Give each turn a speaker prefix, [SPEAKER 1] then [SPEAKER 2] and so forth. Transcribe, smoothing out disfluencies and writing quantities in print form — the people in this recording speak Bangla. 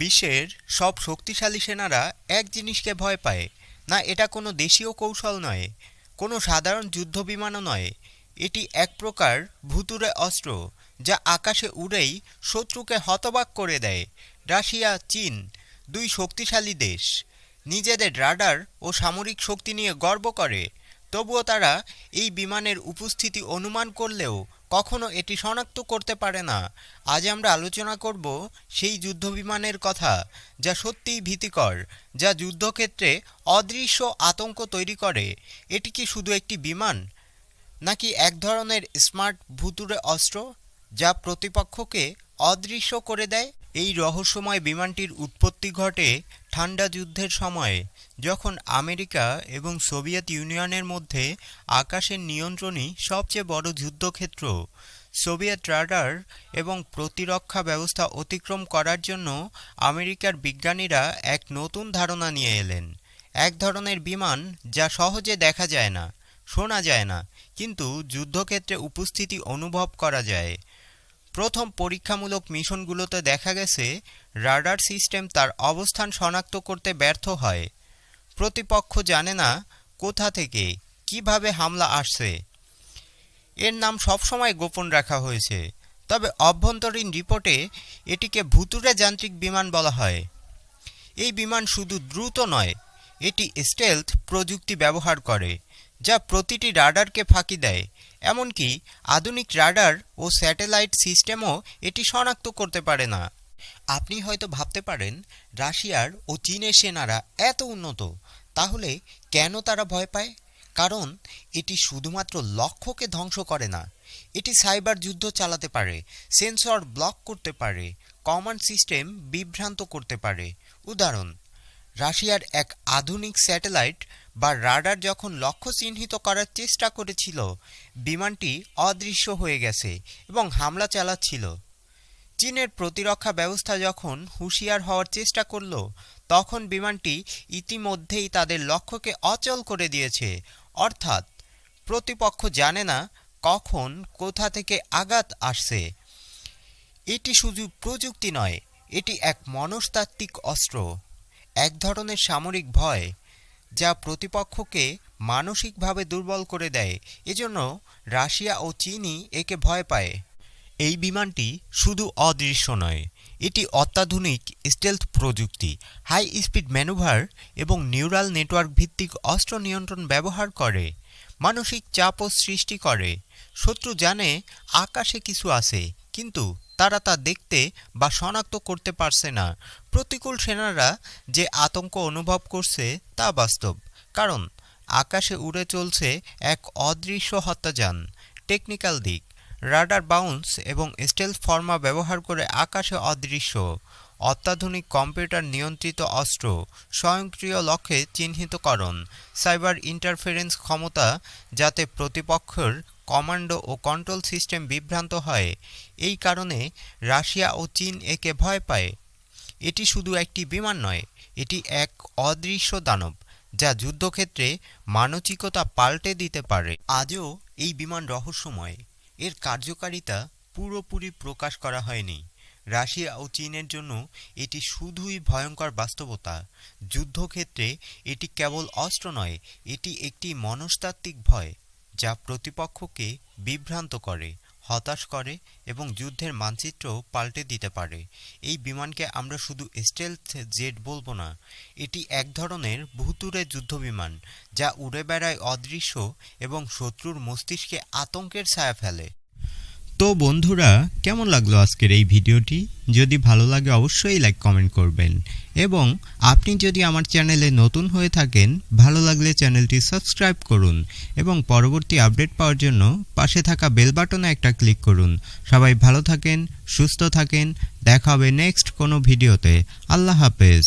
[SPEAKER 1] বিশ্বের সব শক্তিশালী সেনারা এক জিনিসকে ভয় পায় না। এটা কোনো দেশীয় কৌশল নয়, কোনো সাধারণ যুদ্ধবিমানও নয়। এটি এক প্রকার ভুতুড়ে অস্ত্র যা আকাশে উড়েই শত্রুকে হতবাক করে দেয়। রাশিয়া, চীন, দুই শক্তিশালী দেশ নিজেদের রাডার ও সামরিক শক্তি নিয়ে গর্ব করে, তবুও তারা এই বিমানের উপস্থিতি অনুমান করলেও কখনো এটি শনাক্ত করতে পারে না। আজ আমরা আলোচনা করব সেই যুদ্ধবিমানের কথা যা সত্যিই ভীতিকর, যা যুদ্ধক্ষেত্রে অদৃশ্য আতঙ্ক তৈরি করে। এটি কি শুধু একটি বিমান, নাকি এক ধরনের স্মার্ট ভুতুড়ে অস্ত্র যা প্রতিপক্ষকে অদৃশ্য করে দেয়? এই রহস্যময় বিমানটির উৎপত্তি ঘটে ঠান্ডা যুদ্ধের সময়ে, যখন আমেরিকা এবং সোভিয়েত ইউনিয়নের মধ্যে আকাশের নিয়ন্ত্রণই সবচেয়ে বড় যুদ্ধক্ষেত্র। সোভিয়েত রাডার এবং প্রতিরক্ষা ব্যবস্থা অতিক্রম করার জন্য আমেরিকার বিজ্ঞানীরা এক নতুন ধারণা নিয়ে এলেন। এক ধরনের বিমান যা সহজে দেখা যায় না, শোনা যায় না, কিন্তু যুদ্ধক্ষেত্রে উপস্থিতি অনুভব করা যায়। প্রথম পরীক্ষামূলক মিশনগুলোতে দেখা গেছে রাডার সিস্টেম তার অবস্থান শনাক্ত করতে ব্যর্থ হয়। প্রতিপক্ষ জানে না কোথা থেকে কিভাবে হামলা আসছে। এর নাম সবসময় গোপন রাখা হয়েছে, তবে অভ্যন্তরীণ রিপোর্টে এটিকে ভুতুড়ে যান্ত্রিক বিমান বলা হয়। এই বিমান শুধু দ্রুত নয়, এটি স্টেলথ প্রযুক্তি ব্যবহার করে, যা প্রতিটি রাডারকে ফাঁকি দেয়। এমনকি আধুনিক রাডার ও স্যাটেলাইট সিস্টেমও এটি শনাক্ত করতে পারে না। আপনি হয়তো ভাবতে পারেন, রাশিয়ার ও চীনের সেনারা এত উন্নত, তাহলে কেন তারা ভয় পায়? কারণ এটি শুধুমাত্র লক্ষ্যকে ধ্বংস করে না, এটি সাইবার যুদ্ধ চালাতে পারে, সেন্সর ব্লক করতে পারে, কমান্ড সিস্টেম বিভ্রান্ত করতে পারে। উদাহরণ, রাশিয়ার এক আধুনিক স্যাটেলাইট বা রাডার যখন লক্ষ্য চিহ্নিত করার চেষ্টা করেছিল, বিমানটি অদৃশ্য হয়ে গেছে এবং হামলা চালাচ্ছিল। চীনের প্রতিরক্ষা ব্যবস্থা যখন হুঁশিয়ার হওয়ার চেষ্টা করল, তখন বিমানটি ইতিমধ্যেই তাদের লক্ষ্যকে অচল করে দিয়েছে। অর্থাৎ প্রতিপক্ষ জানে না কখন কোথা থেকে আঘাত আসছে। এটি শুধু প্রযুক্তি নয়, এটি এক মনস্তাত্ত্বিক অস্ত্র, এক ধরনের সামরিক ভয় যা প্রতিপক্ষকে মানসিকভাবে দুর্বল করে দেয়। এজন্য রাশিয়া ও চীনই একে ভয় পায়। এই বিমানটি শুধু অদৃশ্য নয়, এটি অত্যাধুনিক স্টেলথ প্রযুক্তি, হাই স্পিড ম্যানুভার এবং নিউরাল নেটওয়ার্ক ভিত্তিক অস্ত্র নিয়ন্ত্রণ ব্যবহার করে। মানসিক চাপও সৃষ্টি করে। শত্রু জানে আকাশে কিছু আছে, কিন্তু তারা তা দেখতে বা শনাক্ত করতে পারছে না। প্রতিকূল সেনারা যে আতঙ্ক অনুভব করছে তা বাস্তব, কারণ আকাশে উড়ে চলছে এক অদৃশ্য হত্যাযান। টেকনিক্যাল দিক: রাডার বাউন্স এবং স্টেলথ ফর্মা ব্যবহার করে আকাশে অদৃশ্য, অত্যাধুনিক কম্পিউটার নিয়ন্ত্রিত অস্ত্র, স্বয়ংক্রিয় লক্ষ্যে চিহ্নিতকরণ, সাইবার ইন্টারফারেন্স ক্ষমতা যাতে প্রতিপক্ষের কমান্ডো ও কন্ট্রোল সিস্টেম বিভ্রান্ত হয়। এই কারণে রাশিয়া ও চীন একে ভয় পায়। এটি শুধু একটি বিমান নয়, এটি এক অদৃশ্য দানব যা যুদ্ধক্ষেত্রে মানসিকতা পাল্টে দিতে পারে। আজও এই বিমান রহস্যময়, এর কার্যকারিতা পুরোপুরি প্রকাশ করা হয়নি। রাশিয়া ও চীনের জন্য এটি শুধুই ভয়ঙ্কর বাস্তবতা। যুদ্ধক্ষেত্রে এটি কেবল অস্ত্র নয়, এটি একটি মনস্তাত্ত্বিক ভয় যা প্রতিপক্ষকে বিভ্রান্ত করে, হতাশ করে এবং যুদ্ধের মানচিত্র পাল্টে দিতে পারে। এই বিমানকে আমরা শুধু স্টেলথ জেট বলবো না, এটি এক ধরনের ভুতুড়ে যুদ্ধবিমান যা উড়ে বেড়ায় অদৃশ্য এবং শত্রুর মস্তিষ্কে আতঙ্কের ছায়া ফেলে। তো বন্ধুরা, কেমন লাগলো আজকের এই ভিডিওটি? যদি ভালো লাগে অবশ্যই লাইক কমেন্ট করবেন, এবং আপনি যদি আমার চ্যানেলে নতুন হয়ে থাকেন, ভালো লাগলে চ্যানেলটি সাবস্ক্রাইব করুন এবং পরবর্তী আপডেট পাওয়ার জন্য পাশে থাকা বেল বাটনে একটা ক্লিক করুন। সবাই ভালো থাকেন, সুস্থ থাকেন, দেখা হবে নেক্সট কোনো ভিডিওতে। আল্লাহ হাফেজ।